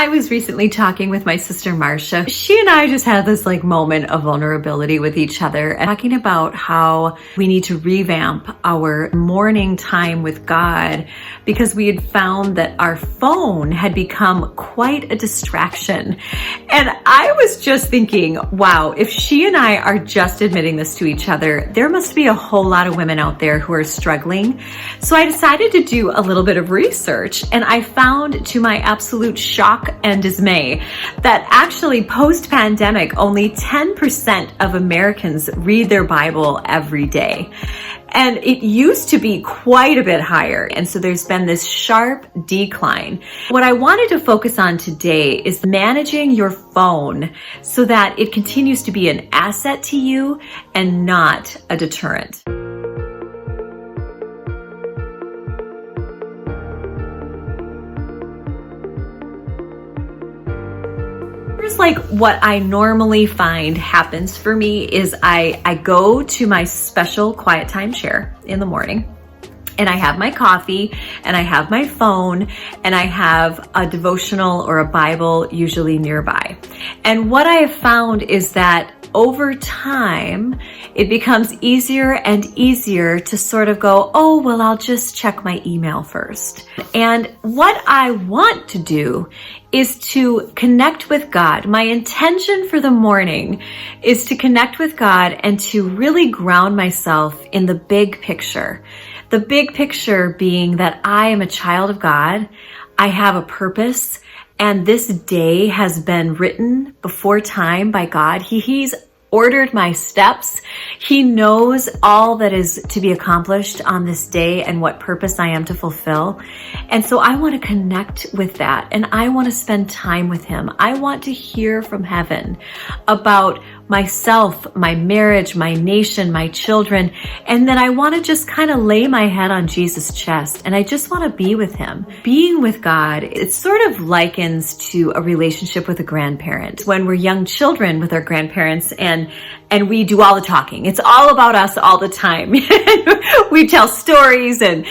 I was recently talking with my sister Marcia. She and I just had this moment of vulnerability with each other and talking about how we need to revamp our morning time with God because we had found that our phone had become quite a distraction. And I was just thinking, wow, if she and I are just admitting this to each other, there must be a whole lot of women out there who are struggling. So I decided to do a little bit of research, and I found, to my absolute shock and dismay, that actually post-pandemic, only 10% of Americans read their Bible every day. And it used to be quite a bit higher. And so there's been this sharp decline. What I wanted to focus on today is managing your phone so that it continues to be an asset to you and not a deterrent. What I normally find happens for me is I go to my special quiet time chair in the morning, and I have my coffee and I have my phone and I have a devotional or a Bible usually nearby. And what I have found is that over time, it becomes easier and easier to sort of go, oh, well, I'll just check my email first. And what I want to do is to connect with God. My intention for the morning is to connect with God and to really ground myself in the big picture. The big picture being that I am a child of God. I have a purpose. And this day has been written before time by God. He's ordered my steps. He knows all that is to be accomplished on this day and what purpose I am to fulfill. And so I want to connect with that, and I want to spend time with Him. I want to hear from heaven about myself, my marriage, my nation, my children, and then I want to just kind of lay my head on Jesus' chest, and I just want to be with Him. Being with God, it sort of likens to a relationship with a grandparent. When we're young children with our grandparents and we do all the talking. It's all about us all the time. We tell stories and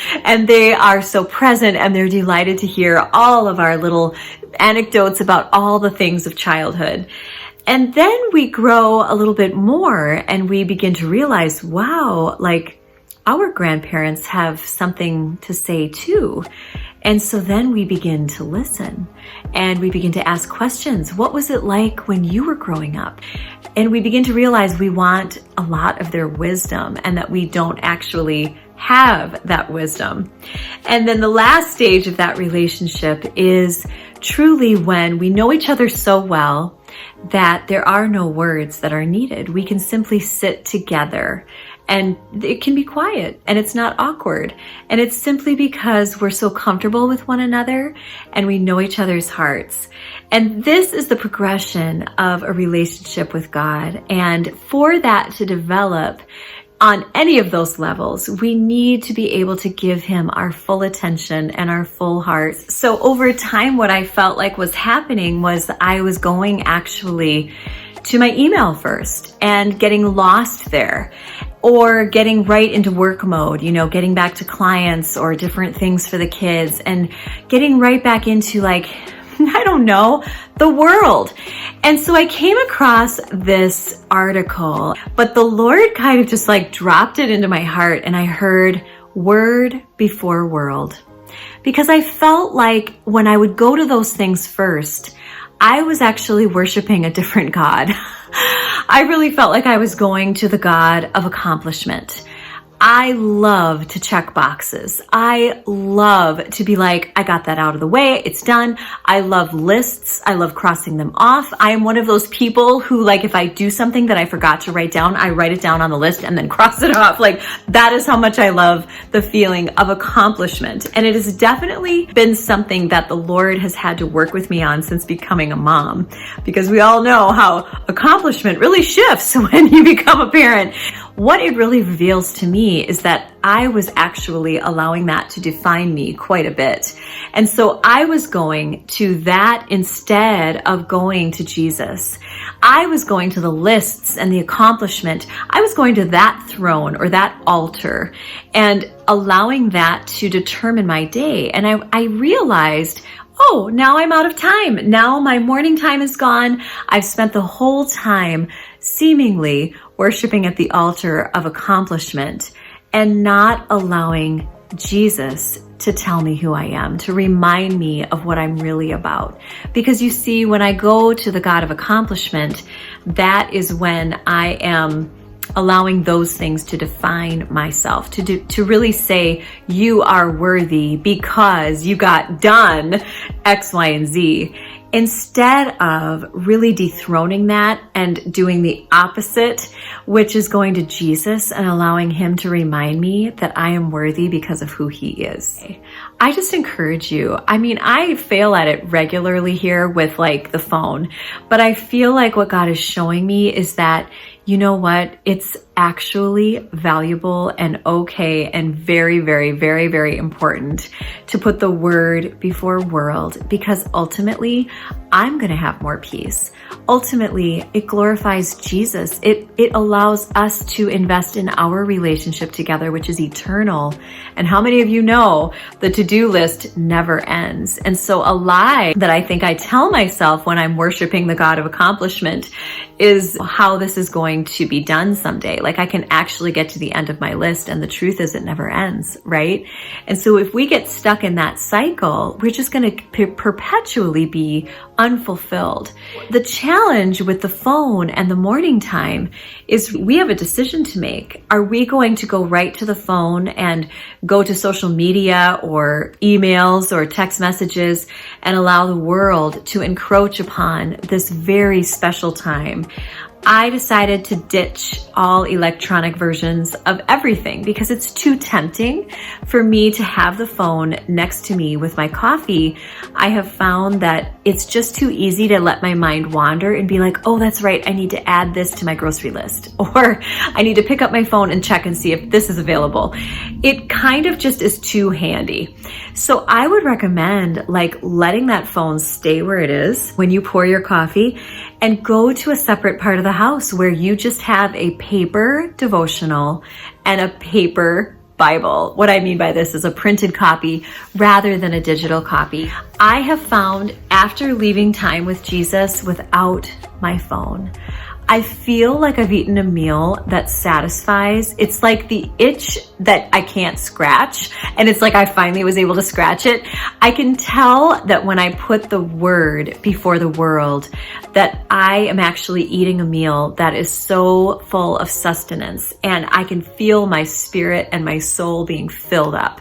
they are so present, and they're delighted to hear all of our little anecdotes about all the things of childhood. And then we grow a little bit more and we begin to realize, wow, our grandparents have something to say too. And so then we begin to listen and we begin to ask questions. What was it like when you were growing up? And we begin to realize we want a lot of their wisdom and that we don't actually have that wisdom. And then the last stage of that relationship is truly when we know each other so well that there are no words that are needed. We can simply sit together and it can be quiet and it's not awkward. And it's simply because we're so comfortable with one another and we know each other's hearts. And this is the progression of a relationship with God. And for that to develop on any of those levels, we need to be able to give Him our full attention and our full hearts. So over time, what I felt like was happening was I was going actually to my email first and getting lost there, or getting right into work mode, getting back to clients or different things for the kids and getting right back into the world. And so I came across this article, but the Lord kind of just dropped it into my heart, and I heard word before world. Because I felt like when I would go to those things first, I was actually worshiping a different God. I really felt like I was going to the God of accomplishment. I love to check boxes. I love to be like, I got that out of the way. It's done. I love lists. I love crossing them off. I am one of those people who, if I do something that I forgot to write down, I write it down on the list and then cross it off. That is how much I love the feeling of accomplishment. And it has definitely been something that the Lord has had to work with me on since becoming a mom, because we all know how accomplishment really shifts when you become a parent. What it really reveals to me is that I was actually allowing that to define me quite a bit. And so I was going to that instead of going to Jesus. I was going to the lists and the accomplishment. I was going to that throne or that altar and allowing that to determine my day. And I realized, oh, now I'm out of time. Now my morning time is gone. I've spent the whole time seemingly worshiping at the altar of accomplishment and not allowing Jesus to tell me who I am, to remind me of what I'm really about. Because you see, when I go to the God of accomplishment, that is when I am allowing those things to define myself, to really say, you are worthy because you got done X, Y, and Z. Instead of really dethroning that and doing the opposite, which is going to Jesus and allowing him to remind me that I am worthy because of who he is. I just encourage you. I mean, I fail at it regularly here with like the phone, but I feel like what God is showing me is that, you know what? It's actually valuable and okay and very, very, very, very important to put the word before world, because ultimately I'm going to have more peace. Ultimately, it glorifies Jesus. It allows us to invest in our relationship together, which is eternal. And how many of you know the to-do list never ends? And so a lie that I think I tell myself when I'm worshiping the God of accomplishment is how this is going to be done someday. Like I can actually get to the end of my list, and the truth is it never ends, right? And so if we get stuck in that cycle, we're just going to perpetually be unfulfilled. The challenge with the phone and the morning time is we have a decision to make. Are we going to go right to the phone and go to social media or emails or text messages and allow the world to encroach upon this very special time? I decided to ditch all electronic versions of everything because it's too tempting for me to have the phone next to me with my coffee. I have found that it's just too easy to let my mind wander and be like, oh, that's right, I need to add this to my grocery list, or I need to pick up my phone and check and see if this is available. It kind of just is too handy. So I would recommend like letting that phone stay where it is when you pour your coffee and go to a separate part of the house where you just have a paper devotional and a paper Bible. What I mean by this is a printed copy rather than a digital copy. I have found after leaving time with Jesus without my phone, I feel like I've eaten a meal that satisfies. It's like the itch that I can't scratch. And it's like I finally was able to scratch it. I can tell that when I put the word before the world, that I am actually eating a meal that is so full of sustenance. And I can feel my spirit and my soul being filled up.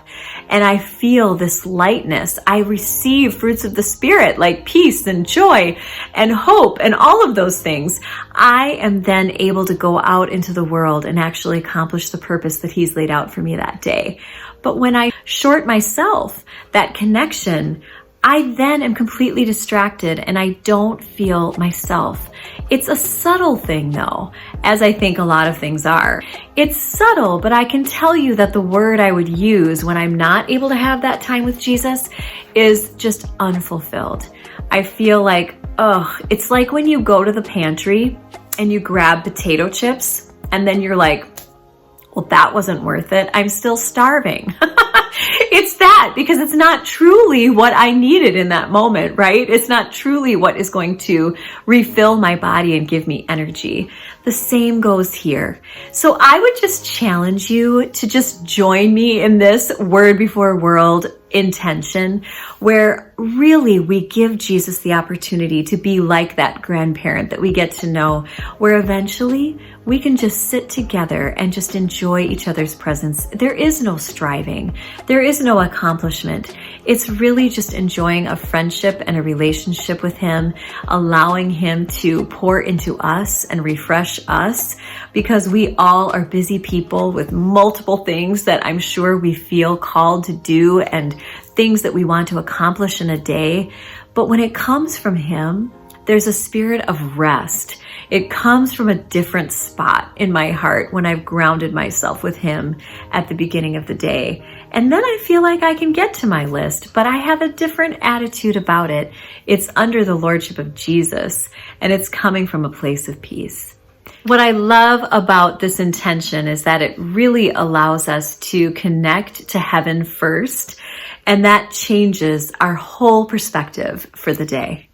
And I feel this lightness. I receive fruits of the Spirit like peace and joy and hope and all of those things. I am then able to go out into the world and actually accomplish the purpose that He's laid out for me that day. But when I short myself that connection, I then am completely distracted and I don't feel myself. It's a subtle thing though, as I think a lot of things are. It's subtle, but I can tell you that the word I would use when I'm not able to have that time with Jesus is just unfulfilled. I feel like, it's like when you go to the pantry and you grab potato chips and then you're like, well, that wasn't worth it. I'm still starving. It's that, because it's not truly what I needed in that moment, right? It's not truly what is going to refill my body and give me energy. The same goes here. So I would just challenge you to just join me in this word before world intention, where really we give Jesus the opportunity to be like that grandparent that we get to know, where eventually we can just sit together and just enjoy each other's presence. There is no striving. There is no accomplishment. It's really just enjoying a friendship and a relationship with Him, allowing Him to pour into us and refresh us, because we all are busy people with multiple things that I'm sure we feel called to do and things that we want to accomplish in a day. But when it comes from Him, there's a spirit of rest. It comes from a different spot in my heart when I've grounded myself with Him at the beginning of the day. And then I feel like I can get to my list, but I have a different attitude about it. It's under the lordship of Jesus, and it's coming from a place of peace. What I love about this intention is that it really allows us to connect to heaven first, and that changes our whole perspective for the day.